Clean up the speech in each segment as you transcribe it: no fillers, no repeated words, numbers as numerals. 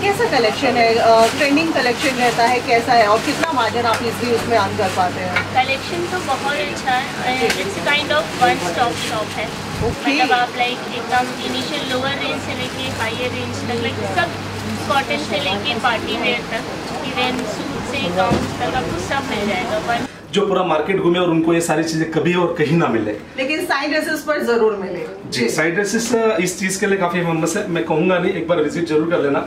कैसा कलेक्शन है? Trending collection रहता है, कैसा है और कितना मार्जिन आप इजली उसमें अर्न कर पाते हैं? कलेक्शन तो बहुत अच्छा है। It's kind of one stop shop है। मतलब आप लाइक एकदम इनिशियल लोअर रेंज से लेके हायर रेंज तक, लाइक सब कॉटन से लेके पार्टी वेयर तक, इवन सूट से गाउन तक आपको सब मिल जाएगा। जो पूरा मार्केट घूमे और उनको ये सारी चीजें कभी और कहीं ना मिले, लेकिन साइड ड्रेसेस पर जरूर मिले। जी, साइड ड्रेसेस इस चीज के लिए काफी फेमस है। मैं कहूंगा नहीं, एक बार विजिट जरूर कर लेना,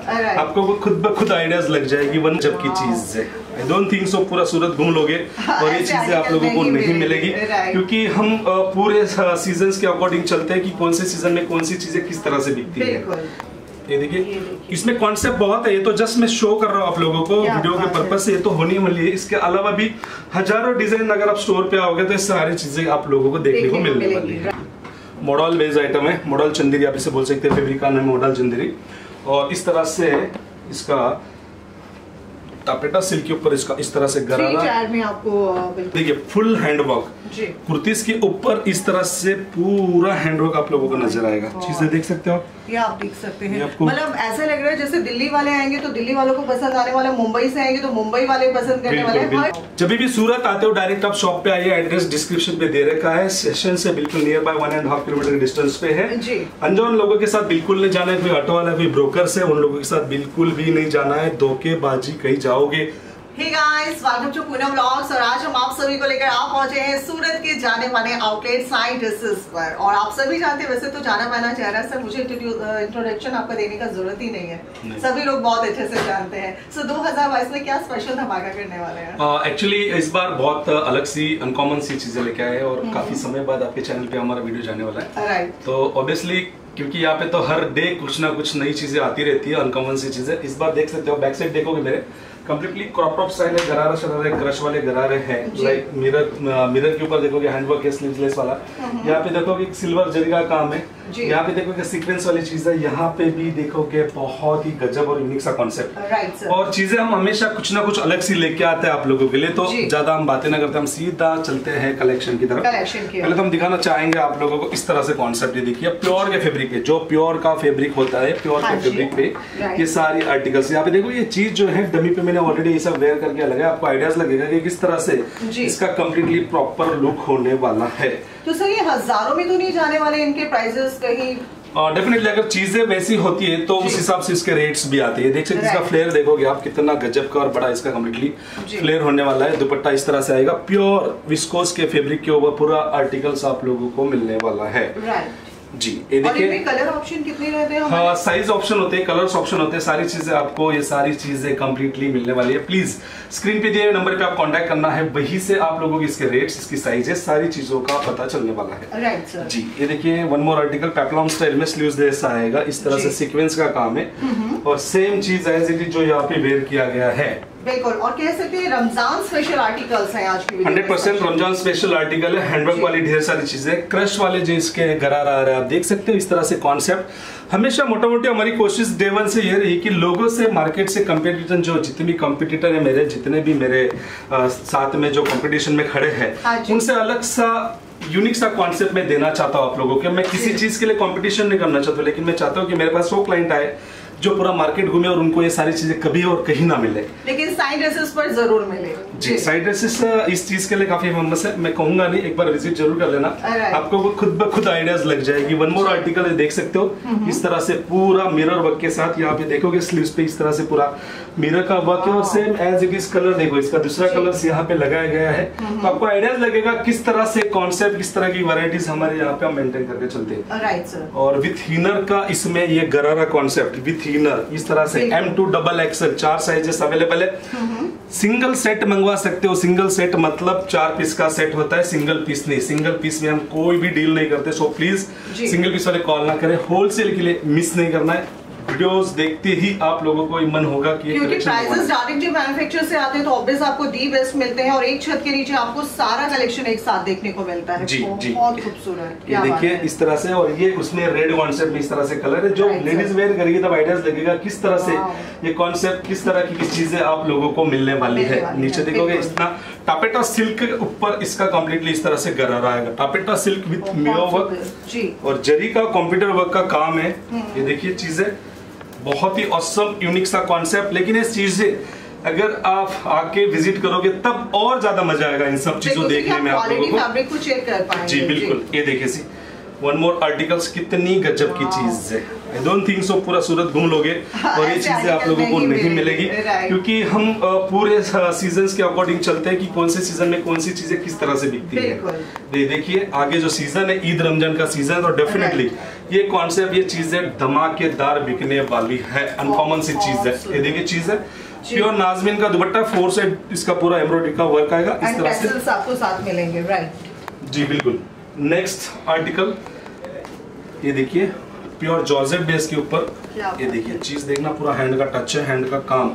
आपको खुद ब खुद आइडियाज लग जाएगी वन जब की चीज है। आई डोंट थिंक सो पूरा सूरत घूम लोगे और ये चीजें आप लोगों को नहीं मिलेगी, क्योंकि हम पूरे सीजन के अकॉर्डिंग चलते हैं कि कौन से सीजन में कौन सी चीजें किस तरह से बिकती है। ये देखिए, इसमें कॉन्सेप्ट बहुत है। ये तो जस्ट मैं शो कर रहा हूँ आप लोगों को वीडियो के पर्पज से, ये तो होनी वाली है। इसके अलावा भी हजारों डिजाइन अगर आप स्टोर पे आओगे तो ये सारी चीजें आप लोगों को देखने को मिलने वाली है। मॉडल बेस्ड आइटम है, मॉडल चंदेरी आप इसे बोल सकते हैं, फैब्रिक का नाम है मॉडल चंदेरी। और इस तरह से इसका टापेटा सिल्क के ऊपर इसका इस तरह से गरारा में आपको देखिए फुल हैंडवर्क, कुर्तीस के ऊपर इस तरह से पूरा हैंडवर्क आप लोगों को नजर आएगा। चीजें देख सकते हो, ये आप देख सकते हैं। मतलब ऐसा लग रहा है जैसे दिल्ली वाले आएंगे तो दिल्ली वालों को पसंद आने वाला, मुंबई से आएंगे तो मुंबई वाले पसंद करने वाले। जब भी सूरत आते हो डायरेक्ट आप शॉप पे आइए, एड्रेस डिस्क्रिप्शन पे दे रखा है। स्टेशन से बिल्कुल नियर बाय 1.5 किलोमीटर डिस्टेंस पे है। अनजान लोगों के साथ बिल्कुल नहीं जाना है, कोई ऑटो वाला कोई ब्रोकर से उन लोगों के साथ बिल्कुल भी नहीं जाना है, धोखेबाजी कहीं जाओगे। Hey guys, welcome to Poonam vlogs और आज हम आप सभी को लेकर आप पहुंचे हैं सूरत के जाने माने आउटलेट साइड ड्रेसेस पर। और आप सभी जानते हैं, वैसे तो जाना माना चेहरा सर, मुझे इंट्रोडक्शन आपको देने का जरूरत ही नहीं है, सभी लोग बहुत अच्छे से जानते हैं। सो 2022 में क्या स्पेशल धमाका करने वाले हैं? एक्चुअली इस बार बहुत अलग सी अनकॉमन सी चीजें लेके आए हैं और काफी समय बाद आपके चैनल पे हमारा वीडियो जाने वाला है। राइट, तो ऑब्वियसली क्योंकि यहाँ पे तो हर डे कुछ ना कुछ नई चीजें आती रहती है, अनकॉमन सी चीजें। इस बार देख सकते हो, बैक साइड देखोगे मेरे कंप्लीटली क्रॉप टॉप स्टाइल है, गरारा शरारे क्रश वाले गरारे हैं। लाइक मिरर के ऊपर देखोगे हैंडवर्क है स्लीवलेस वाला। यहाँ पे देखोगे सिल्वर जरी का काम है, यहाँ पे देखोगे सीक्वेंस वाली चीज है, यहाँ पे भी देखोगे बहुत ही गजब और यूनिक सा कॉन्सेप्ट। और चीजें हम हमेशा कुछ ना कुछ अलग सी लेके आते हैं आप लोगों के लिए, तो ज्यादा हम बातें ना करते, हम सीधा चलते हैं कलेक्शन की तरफ। पहले तो हम दिखाना चाहेंगे आप लोगों को इस तरह से कॉन्सेप्ट। ये देखिए प्योर के फैब्रिक है, जो प्योर का फैब्रिक होता है, प्योर के फैब्रिक पे ये सारी आर्टिकल्स। यहाँ पे देखो ये चीज जो है डमी पे मैंने ऑलरेडी ये सब वेयर करके लगा है, आपको आइडियाज लगेगा कि किस तरह से इसका कंप्लीटली प्रॉपर लुक होने वाला है। तो सर ये हजारों में तो नहीं जाने वाले इनके प्राइसेस कहीं? डेफिनेटली अगर चीजें वैसी होती है तो उस हिसाब से इसके रेट्स भी आते हैं। देख सकते इसका फ्लेयर देखोगे आप कितना गजब का और बड़ा इसका कंप्लीटली फ्लेयर होने वाला है। दुपट्टा इस तरह से आएगा, प्योर विस्कोस के फैब्रिक के ऊपर पूरा आर्टिकल्स आप लोगों को मिलने वाला है। जी, ये देखिए कलर ऑप्शन कितने रहते हैं? हाँ, साइज ऑप्शन होते हैं, कलर्स ऑप्शन होते हैं, सारी चीजें आपको ये सारी चीजें कंप्लीटली मिलने वाली है। प्लीज स्क्रीन पे दिए नंबर पे आप कांटेक्ट करना है, वहीं से आप लोगों के इसके रेट्स, इसकी साइजेस, सारी चीजों का पता चलने वाला है। Right sir. जी, ये देखिए one more article peplum style में स्लीव्स जैसा आएगा, इस तरह से सीक्वेंस का काम है और सेम चीज एज इट इज जो यहाँ पे वेयर किया गया है। बिल्कुल, और कह सकते हैं रमजान स्पेशल आर्टिकल्स हैं आज की वीडियो। 100% रमजान स्पेशल आर्टिकल है, हैंडवर्क वाली ढेर सारी चीजें, क्रश वाले जो इसके गरारा आ रहा है, आप देख सकते हो इस तरह से कॉन्सेप्ट। हमेशा मोटा मोटी हमारी कोशिश डे वन से ये रही कि लोगों से मार्केट से कंपटीशन, जो जितने भी कंपटीटर है मेरे, जितने भी मेरे साथ में जो कंपटीशन में खड़े हैं, उनसे अलग सा यूनिक सा कॉन्सेप्ट मैं देना चाहता हूँ आप लोगों को। मैं किसी चीज के लिए कंपटीशन नहीं करना चाहता, लेकिन मैं चाहता हूँ कि मेरे पास वो क्लाइंट आए जो पूरा मार्केट घूमे और उनको ये सारी चीजें कभी और कहीं ना मिले, लेकिन साइड ड्रेसेस पर जरूर मिले। जी, साइड ड्रेसेस इस चीज के लिए काफी फेमस है। मैं कहूंगा नहीं, एक बार विजिट जरूर कर लेना, आपको खुद ब खुद आइडियाज लग जाएगी। वन मोर आर्टिकल देख सकते हो, इस तरह से पूरा मिरर वर्क के साथ। यहाँ पे देखोगे स्लीव्स पे इस तरह से पूरा मिरर का वर्क है और same as it is colour देखो, इसका दूसरा कलर यहाँ पे लगाया गया है, तो आपको आइडियाज लगेगा किस तरह से कॉन्सेप्ट, किस तरह की वैरायटीज हमारे यहाँ पे हम मेंटेन करके चलते हैं। Right sir. और विथ हिनर का इसमें ये गरारा कॉन्सेप्ट विथ हिनर इस तरह से M2XXL 4 साइजेस अवेलेबल है। सिंगल सेट मंगवा सकते हो, सिंगल सेट मतलब 4 पीस का सेट होता है, सिंगल पीस नहीं। सिंगल पीस में हम कोई भी डील नहीं करते, सो प्लीज सिंगल पीस वाले कॉल ना करें, होलसेल के लिए मिस नहीं करना है। वीडियोस देखते ही आप लोगों को मन होगा कि क्योंकि प्राइसेस डायरेक्ट जो मैन्युफैक्चरर से आते हैं तो ऑब्वियस आपको दी बेस्ट मिलते हैं और एक छत के नीचे आपको सारा कलेक्शन एक साथ देखने को मिलता है। जी, बहुत खूबसूरत। ये देखिए इस तरह से, और ये उसमें रेड कॉन्सेप्ट में इस तरह से कलर है, जो लेडीज वेयर करेगी तब आइडियाज लगेगा किस तरह से ये कॉन्सेप्ट, किस तरह की चीजें आप लोगों को मिलने वाली है। नीचे देखोगे इतना टापेटा सिल्क के ऊपर इसका कंप्लीटली इस तरह से गरारा आएगा, taffeta silk with mirror work और जरी का कंप्यूटर वर्क का काम है। ये देखिए चीजें बहुत ही ऑसम यूनिक सा कॉन्सेप्ट। लेकिन इस चीज से अगर आप आके विजिट करोगे तब और ज्यादा मजा आएगा इन सब चीजों देखने में आप लोगों को। फैब्रिक को चेक कर पाएंगे। जी बिल्कुल, ये देखिए सी वन मोर आर्टिकल्स, कितनी गजब की चीज है। आई डोंट थिंक सो पूरा सूरत घूम लोगे और ये चीजें आप लोगों को नहीं मिलेगी, क्योंकि हम पूरे सीजन्स के अकॉर्डिंग चलते हैं कि कौन से सीजन में कौन सी चीजें किस तरह से बिकती है। देखिए आगे जो सीजन है ईद रमजान का सीजन है, तो डेफिनेटली ये कॉन्सेप्ट, ये चीजें धमाकेदार बिकने वाली है। अनकॉमन सी चीज है। ये देखिए चीज है प्योर नाजमीन का दुपट्टा, 4 साइड इसका पूरा एम्ब्रॉयडरी का वर्क आएगा इस तरह से, आपको साथ मिलेंगे। राइट जी बिल्कुल। नेक्स्ट आर्टिकल ये देखिए प्योर जॉर्जेट बेस के ऊपर, ये देखिए चीज देखना, पूरा हैंड का टच है, हैंड का काम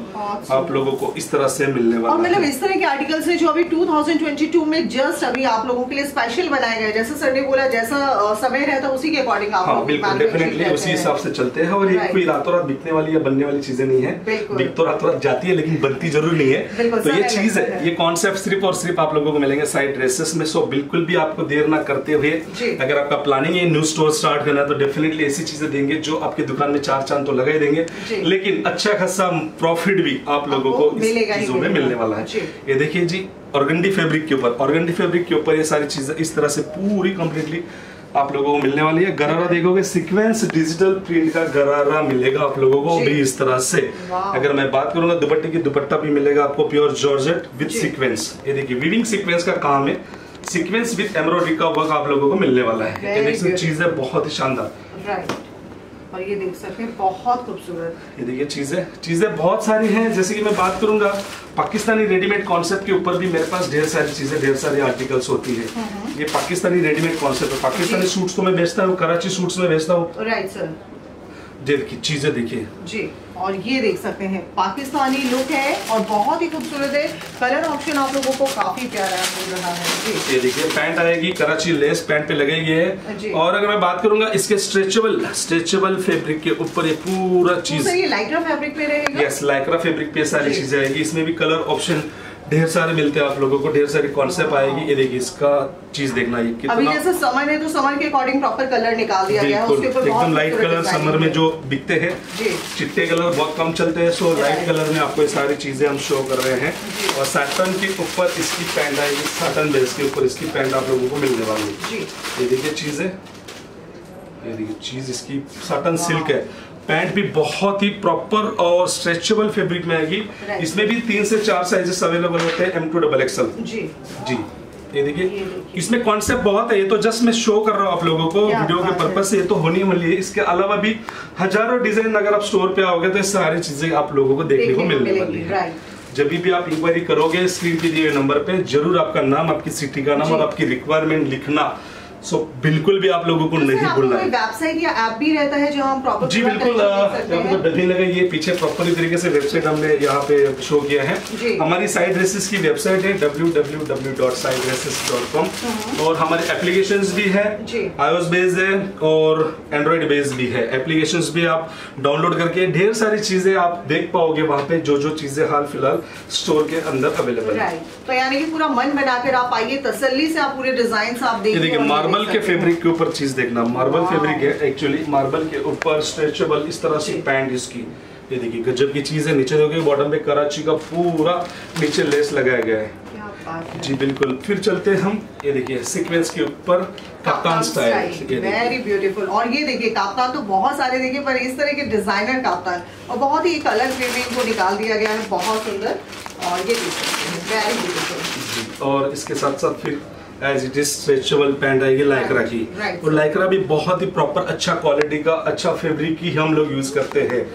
आप लोगों को इस तरह से मिलने वाला है। और मतलब इस तरह के आर्टिकल्स है जो अभी 2022 में जस्ट अभी आप लोगों के लिए स्पेशल बनाए गए। जैसा सर ने बोला, जैसा समय रहता उसी के अकॉर्डिंग आप हाँ, बिल्कुल डेफिनेटली उसी हिसाब से चलते हैं। और ये कोई रातों रात बिकने वाली या बनने वाली चीजें नहीं है, बिक तो रातों रात जाती है लेकिन बनती जरूर नहीं है। तो ये चीज है, ये कॉन्सेप्ट सिर्फ और सिर्फ आप लोगों को मिलेंगे साइड ड्रेसेस में। सो बिल्कुल भी आपको देर ना करते हुए, अगर आपका प्लानिंग है न्यू स्टोर स्टार्ट करना है, तो डेफिनेटली ऐसी चीजें देंगे जो आपकी दुकान में 4 चांद तो लगा ही देंगे, लेकिन अच्छा खासा प्रॉफिट भी आप लोगों को इस चीजों में मिलने वाला है। ये देखिए जी ऑर्गेंडी फैब्रिक के ऊपर, ऑर्गेंडी फैब्रिक के ऊपर ये सारी चीजें इस तरह से पूरी कंप्लीटली आप लोगों को मिलने वाली है। गरारा देखोगे सीक्वेंस डिजिटल प्रिंट का गरारा मिलेगा आप लोगों को भी इस तरह से। अगर मैं बात करूंगा दुपट्टे की, दुपट्टा भी मिलेगा आपको प्योर जॉर्जेट विद सीक्वेंस। ये देखिए वीविंग सीक्वेंस का काम है, सीक्वेंस विद एम्ब्रॉयडरी का वर्क आप लोगों को मिलने वाला है। ये देखिए चीजें बहुत ही शानदार, और ये देख सकते हैं बहुत खूबसूरत। ये देखिए चीजें बहुत सारी हैं। जैसे कि मैं बात करूंगा पाकिस्तानी रेडीमेड कॉन्सेप्ट के ऊपर भी मेरे पास ढेर सारी चीजें, ढेर सारी आर्टिकल्स होती है। ये पाकिस्तानी रेडीमेड कॉन्सेप्ट है। पाकिस्तानी सूट्स को मैं बेचता हूँ, कराची सूट्स में बेचता हूँ। Right sir. देखिए चीजें देखिए जी, और ये देख सकते हैं पाकिस्तानी लुक है और बहुत ही खूबसूरत है। कलर ऑप्शन आप लोगों को काफी प्यारा मिल रहा है जी। ये देखिए पैंट आएगी, कराची लेस पैंट पे लगेगी है। और अगर मैं बात करूंगा इसके स्ट्रेचेबल फैब्रिक के ऊपर ये पूरा चीज, तो ये लाइक्रा फैब्रिक पे रहेगा। यस, लाइक्रा फैब्रिक पे सारी चीजें आएगी। इसमें भी कलर ऑप्शन ढेर सारे मिलते हैं आप लोगों को, ढेर सारी कॉन्सेप्ट आएगी। ये देखिए इसका चीज देखना, ये कितना अभी जैसे समर है तो समर के अकॉर्डिंग प्रॉपर कलर निकाल दिया गया है। उसके ऊपर एकदम लाइट कलर समर में जो बिकते हैं, चिट्टे कलर बहुत कम चलते हैं। सो लाइट कलर में आपको ये सारी चीजें हम शो कर रहे हैं। और सैटन के ऊपर इसकी पैंट आएगी, सैटन बेस के ऊपर इसकी पैंट आप लोगों को मिलने वाली है। ये देखिए चीज है, ये देखिए चीज इसकी सैटन सिल्क है। पैंट भी बहुत ही प्रॉपर और स्ट्रेचेबल फैब्रिक में आएगी। इसमें भी 3 से 4 साइजेस अवेलेबल होते हैं, M2XXL। जी ये देखिए इसमें कॉन्सेप्ट बहुत है। ये तो जस्ट मैं शो कर रहा हूँ आप लोगों को वीडियो के पर्पज से, ये तो होनी वाली है। इसके अलावा भी हजारों डिजाइन अगर आप स्टोर पे आओगे तो ये सारी चीजें आप लोगों को देखने को मिलने वाली है। जब भी आप इंक्वायरी करोगे स्क्रीन पे दिए नंबर पे जरूर आपका नाम, आपकी सिटी का नाम और आपकी रिक्वायरमेंट लिखना। सो बिल्कुल भी आप लोगों को नहीं भूलना है। वेबसाइट या ऐप भी रहता है जो हम प्रॉपर, जी बिल्कुल, यहाँ पे डली लगाई है पीछे प्रॉपरली तरीके से वेबसाइट हमने यहाँ पे शो किया है। हमारी साइड ड्रेसेस की वेबसाइट है www.sidedresses.com और हमारे एप्लीकेशंस भी है, iOS बेस्ड है और एंड्रॉइड बेस्ड भी है। एप्लीकेशंस भी आप डाउनलोड करके ढेर सारी चीजें आप देख पाओगे वहाँ पे, जो जो चीजें हाल फिलहाल स्टोर के अंदर अवेलेबल है। तो यानी कि पूरा मन बनाकर आप आइए, तसल्ली से आप पूरे डिजाइन आप देखिए। मार्बल के फैब्रिक के ऊपर चीज देखना, मार्बल फैब्रिक है एक्चुअली, मार्बल के ऊपर स्ट्रेचेबल इस तरह से पैंट इसकी। ये देखिए गजब की चीज है। नीचे देखिए बॉटम पे कराची का पूरा नीचे लेस लगाया गया है। जी बिल्कुल। फिर चलते हैं हम, ये देखिए सीक्वेंस के ऊपर कप्तान स्टाइल, वेरी ब्यूटीफुल। और ये देखिए काफ्तान तो बहुत सारे देखिए, पर इस तरह के डिजाइनर काफ्तान और बहुत ही एक अलग फ्रेमिंग को निकाल दिया गया है, बहुत सुंदर। और ये वेरी ब्यूटीफुल। और इसके साथ साथ फिर as it is stretchable pant आएगी लाइक्रा की। और लाइक्रा भी बहुत ही प्रॉपर अच्छा क्वालिटी का अच्छा फैब्रिक की हम लोग यूज करते हैं।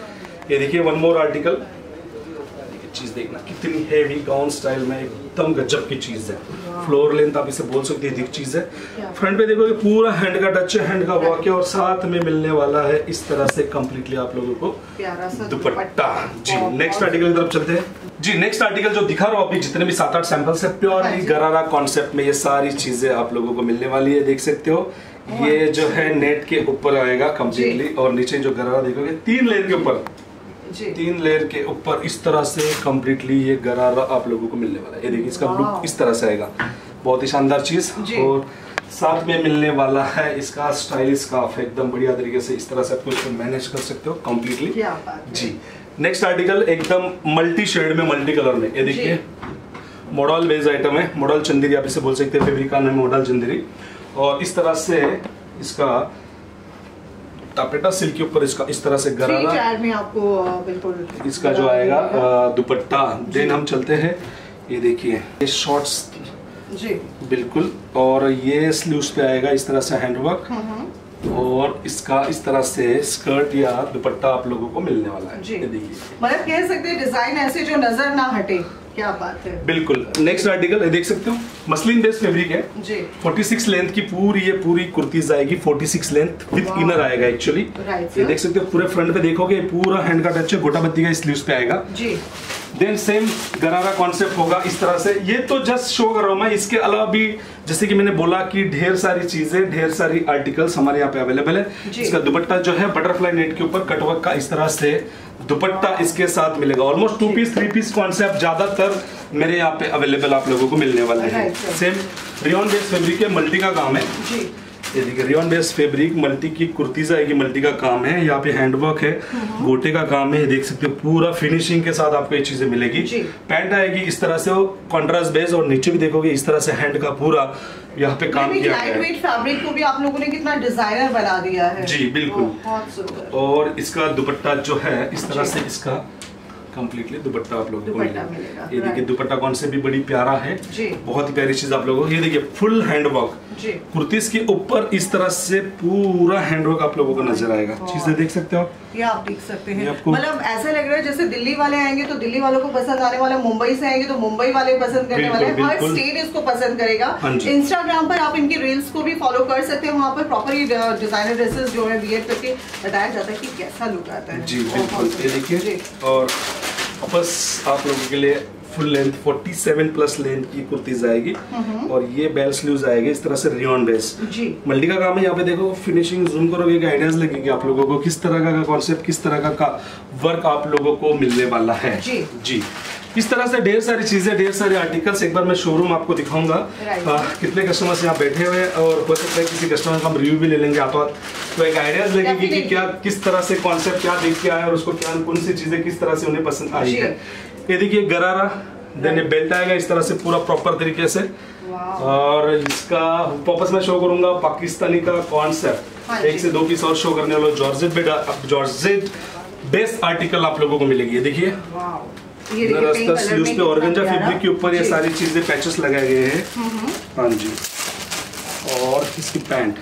ये देखिए वन मोर आर्टिकल, चीज देखना कितनी हेवी गाउन स्टाइल में, एकदम गजब की चीज है। फ्लोर लेंथ आप इसे बोल सकते हैं, चीज है। फ्रंट पे देखोगे पूरा हैंड का टच है, हैंड का वर्क है और साथ में मिलने वाला है इस तरह से कंप्लीटली आप लोगों को दुपट्टा। जी नेक्स्ट आर्टिकल की तरफ चलते हैं। जी नेक्स्ट आर्टिकल जो दिखा रहा हूँ अभी, जितने भी 7-8 सैंपल्स है, प्योरली गरारा कॉन्सेप्ट में ये सारी चीजें आप लोगों को मिलने वाली है। देख सकते हो ये जो है नेट के ऊपर आएगा कम्प्लीटली और नीचे जो गरारा देखोगे 3 लेयर के ऊपर, 3 लेयर के ऊपर इस तरह से कंप्लीटली ये गरारा आप लोगों को मिलने वाला है। ये देखिए इसका लुक इस तरह से आएगा, बहुत ही शानदार चीज। और साथ में मिलने वाला है इसका स्टाइलिश स्कार्फ, एकदम बढ़िया तरीके से इस तरह से आपको इसको मैनेज कर सकते हो कंप्लीटली जी। नेक्स्ट आर्टिकल एकदम मल्टी शेड में, मल्टी कलर में, ये देखिए मॉडल बेस्ड आइटम है, मॉडल चंदेरी आप इसे बोल सकते हैं, फैब्रिक का नाम है मॉडल चंदेरी। और इस तरह से इसका टापेटा सिल्क के ऊपर इसका इस तरह से गरारा में आपको बिल्कुल इसका जो आएगा दुपट्टा। देन हम चलते हैं, ये देखिए ये शॉर्ट्स जी बिल्कुल, और ये स्लीव्स पे आएगा इस तरह से हैंडवर्क, और इसका इस तरह से स्कर्ट या दुपट्टा आप लोगों को मिलने वाला है। ये देखिए, मतलब कह सकते हैं डिजाइन ऐसे जो नजर ना हटे, क्या बात है। बिल्कुल। नेक्स्ट आर्टिकल देख सकते हो, मसलिन बेस्ड फैब्रिक है जी। 46 लेंथ की पूरी कुर्तीज आएगी, 46 लेंथ विद इनर आएगा एक्चुअली। ये देख सकते हो, पूरे फ्रंट पे देखोगे पूरा हैंड का टच है, गोटा बत्ती का स्लीव्स पे आएगा जी। देन सेम गरारा कॉन्सेप्ट होगा इस तरह से। ये तो जस्ट शो कर रहा हूं मैं, इसके अलावा भी जैसे कि मैंने बोला कि ढेर सारी चीजें, ढेर सारी आर्टिकल्स हमारे यहाँ पे अवेलेबल है। इसका दुपट्टा जो है बटरफ्लाई नेट के ऊपर कटवर्क का इस तरह से दुपट्टा इसके साथ मिलेगा। ऑलमोस्ट 2 पीस 3 पीस कॉन्सेप्ट ज्यादातर मेरे यहाँ पे अवेलेबल आप लोगों को मिलने वाला है। सेम रियॉन बेस्ड फैब्रिक है, मल्टी का काम है जी। ये देखिए रियॉन बेस्ड फैब्रिक, मल्टी की कुर्तीज आएगी, मल्टी का काम है, यहाँ पे हैंडवर्क है, गोटे का काम है, देख सकते हो पूरा फिनिशिंग के साथ आपको ये चीजें मिलेगी। पैंट आएगी इस तरह से कॉन्ट्रास्ट बेस्ड, और नीचे भी देखोगे इस तरह से हैंड का पूरा यहाँ पे काम किया है। लाइटवेट फैब्रिक को भी आप लोगों ने कितना डिजाइनर बना दिया है जी बिल्कुल, बहुत सुंदर। और इसका दुपट्टा जो है इस तरह से इसका कंप्लीटली दुपट्टा आप लोगों को मिलेगा। ये देखिए दुपट्टा कौन से भी बड़ी प्यारा है, बहुत ही प्यारी चीज आप लोगों को। ये देखिए फुल हैंडवर्क, कुर्तीस के ऊपर इस तरह से पूरा हैंडवर्क आप लोगों को नजर आएगा। चीजें देख सकते हो, ये आप देख सकते हैं। मतलब ऐसा लग रहा है जैसे दिल्ली वाले आएंगे तो दिल्ली वालों को पसंद आने वाला, मुंबई से आएंगे तो मुंबई वाले पसंद करने वाले, हर स्टेट इसको पसंद करेगा। इंस्टाग्राम पर आप इनकी रील्स को भी फॉलो कर सकते हैं, वहाँ पर प्रॉपर डिजाइनर ड्रेसेस जो है वियर करके बताया जाता है कि कैसा लुक आता है जी बिल्कुल। ये देखिए, और वापस आप लोगों के लिए फुल लेंथ 47 प्लस लेंथ की कुर्तीज आएगी, और ये बेल स्लीव्स आएगी इस तरह से रियॉन बेस जी। मल्टी का काम है, यहाँ पे देखो फिनिशिंग जूम करोगे आइडियाज लगेगी आप लोगों को किस तरह का कॉन्सेप्ट, किस तरह का वर्क आप लोगों को मिलने वाला है जी। इस तरह से ढेर सारी चीजें, ढेर सारे आर्टिकल्स। एक बार मैं शोरूम आपको दिखाऊंगा, कितने कस्टमर्स यहाँ बैठे हुए हैं, और हो सकता है किसी कस्टमर का हम रिव्यू भी ले लेंगे आप, तो एक आइडियाज लगेगी कि क्या किस तरह से कॉन्सेप्ट क्या देख के आया और उसको क्या कौन सी चीजें किस तरह से उन्हें पसंद आई है। ये देखिए गरारा, देन ये बेल्ट आएगा इस तरह से पूरा प्रॉपर तरीके से, और इसका वापस मैं शो करूंगा पाकिस्तानी का कॉन्सेप्ट, 1 से 2 पीस और शो करने वाला जॉर्जेट बेस्ट आर्टिकल आप लोगों को मिलेगी। ये देखिए स्लीव्स पे ऑर्गेंजा फैब्रिक के ऊपर ये सारी चीजें पैचेस लगाए गए हैं हाँ जी। और इसकी पैंट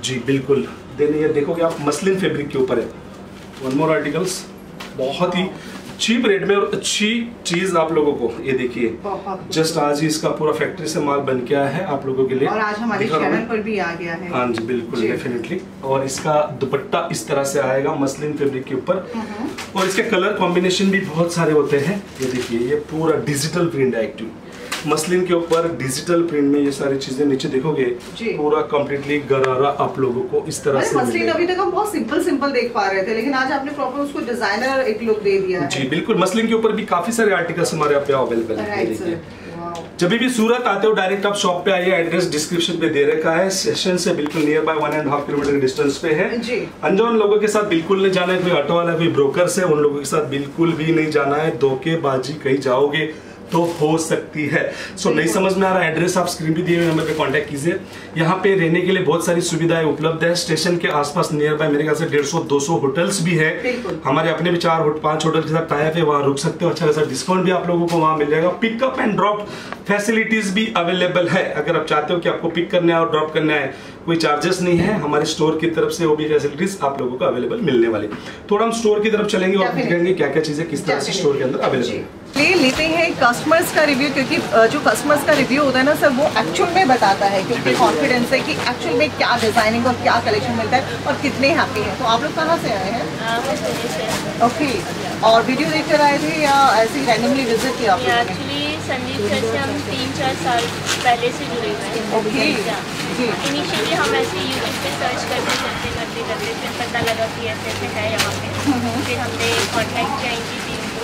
जी बिल्कुल, देन ये देखोगे आप मसलिन फैब्रिक के ऊपर है। वन मोर आर्टिकल्स, बहुत ही चीप रेट में और अच्छी चीज आप लोगों को। ये देखिए जस्ट आज ही इसका पूरा फैक्ट्री से माल बन के आया है आप लोगों के लिए, और आज हमारे चैनल पर भी आ गया है। हाँ जी बिल्कुल डेफिनेटली। और इसका दुपट्टा इस तरह से आएगा मसलिन फैब्रिक के ऊपर, और इसके कलर कॉम्बिनेशन भी बहुत सारे होते हैं। ये देखिए ये पूरा डिजिटल प्रिंट है, एक्टिव मसलिन के ऊपर डिजिटल प्रिंट में ये सारी चीजें। नीचे देखोगे पूरा कंप्लीटली गरारा आप लोगों को इस तरह से मसलिन अभी तक हम बहुत सिंपल देख पा रहे थे, लेकिन आज आपने प्रॉपर उसको डिजाइनर एक लुक दे दिया है जी बिल्कुल। मसलिन के ऊपर भी काफी सारे आर्टिकल्स हमारे यहाँ पे अवेलेबल है। जब भी सूरत आते हो डायरेक्ट आप शॉप पे आइए, एड्रेस डिस्क्रिप्शन पे दे रखा है। स्टेशन से बिल्कुल नियर बाय 1.5 किलोमीटर डिस्टेंस पे है जी। अनजान लोगों के साथ बिल्कुल नहीं जाना है, कोई ऑटो वाला कोई ब्रोकर से उन लोगों के साथ बिल्कुल भी नहीं जाना है। धोखेबाजी कहीं जाओगे तो हो सकती है। सो नहीं समझ में आ रहा एड्रेस आप स्क्रीन पे दिए हुए नंबर पे कांटेक्ट कीजिए। यहाँ पे रहने के लिए बहुत सारी सुविधाएं उपलब्ध है। स्टेशन के आसपास नियर बाय मेरे ख्याल से 150-200 होटल्स भी है। हमारे अपने भी 4-5 होटल के साथ टाइप है, वहाँ रुक सकते हो। अच्छा खासा डिस्काउंट भी आप लोगों को वहाँ मिल जाएगा। पिकअप एंड ड्रॉप फैसिलिटीज भी अवेलेबल है। अगर आप चाहते हो कि आपको पिक करने और ड्रॉप करना है, कोई चार्जेस नहीं है हमारे स्टोर की तरफ से, वो भी फैसिलिटीज आप लोगों को अवेलेबल मिलने वाली। थोड़ा हम स्टोर की तरफ चलेंगे और दिखाएंगे क्या क्या चीजें किस तरह से स्टोर के अंदर अवेलेबल है। लेते हैं कस्टमर्स का रिव्यू, क्योंकि जो कस्टमर्स का रिव्यू होता है ना सर, वो एक्चुअल में बताता है, क्योंकि कॉन्फिडेंस है कि एक्चुअल में क्या डिजाइनिंग और क्या कलेक्शन मिलता है और कितने हैप्पी हैं। तो आप लोग कहाँ से आए हैं? ओके, और वीडियो देखकर आए थे या ऐसे ही रैंडमली विजिट किया आपने? एक्चुअली संदीप सर से हम 3-4 साल पहले से जुड़े हुए हैं। ओके, इनिशियली हम ऐसे यूट्यूब पे सर्च करते फिर पता लगा कि ऐसे है यहाँ पे। फिर हमने कॉन्टैक्ट किया इनकी टीम को,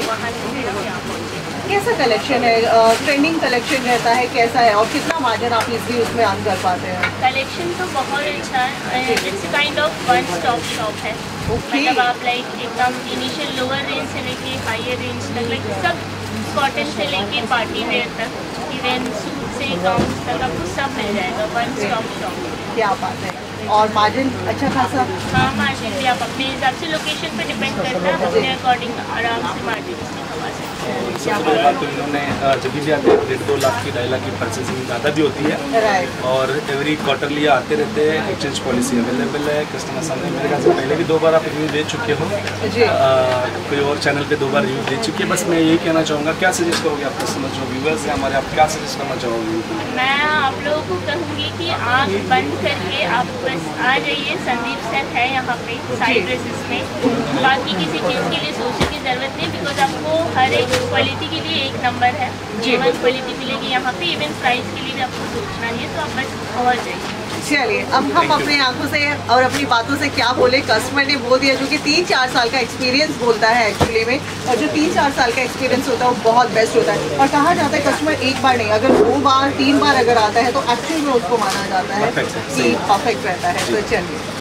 वहाँ से फिर हम यहाँ पहुँचे। कैसा कलेक्शन है? ट्रेंडिंग कलेक्शन रहता है, कैसा है और कितना मार्जिन आप इजली उसमें अर्न कर पाते हैं? कलेक्शन तो बहुत अच्छा है, it's kind of one stop shop है। मतलब आप लाइक एकदम इनिशियल लोअर रेंज से लेके हायर रेंज तक, लाइक सब कॉटन से लेके पार्टी वेयर तक, इवन सूट से गाउन तक आपको सब मिल जाएगा, वन स्टॉप शॉप। क्या बात है। और मार्जिन अच्छा खासा? हाँ, मार्जिन भी आप अपने हिसाब से लोकेशन पे डिपेंड करता है, अपने अकॉर्डिंग आराम से मार्जिन करवा सकते हैं। सबसे बड़ी बात तो इन्होंने जब भी आते हैं 1.5-2 लाख की 2.5 लाख की परचेसिंग ज़्यादा भी होती है, और एवरी क्वार्टरली आते रहते हैं। एक्सचेंज पॉलिसी अवेलेबल है कस्टमर सामने। मेरे ख्याल से पहले भी 2 बार आप रिव्यू दे चुके हो, कोई और चैनल पे 2 बार रिव्यू दे चुके हैं। बस मैं यही कहना चाहूँगा, क्या सजेस्ट करोगे आप कस्टमर जो व्यूअर्स हैं हमारे, आप क्या सजेस्ट करना चाहोगे? मैं आप लोगों को कहूँगी कि आँख बंद करके आप बस आ जाइए, संदीप सर है यहाँ पे साइड ड्रेसेस में। बाकी किसी चीज़ के लिए सोचने की ज़रूरत नहीं, बिकॉज आपको हर एक क्वालिटी के लिए एक नंबर है, जीवन क्वालिटी मिलेगी यहाँ पे। इवन प्राइस के लिए भी आपको सोचना नहीं है, तो आप बस पहुँच जाइए। चलिए, अब हम अपने आंखों से और अपनी बातों से क्या बोले, कस्टमर ने बोल दिया जो कि 3-4 साल का एक्सपीरियंस बोलता है एक्चुअली में, और जो 3-4 साल का एक्सपीरियंस होता है वो बहुत बेस्ट होता है। और कहा जाता है कस्टमर एक बार नहीं, अगर 2 बार 3 बार अगर आता है तो एक्चुअल में उसको माना जाता है कि परफेक्ट रहता है। तो चलिए।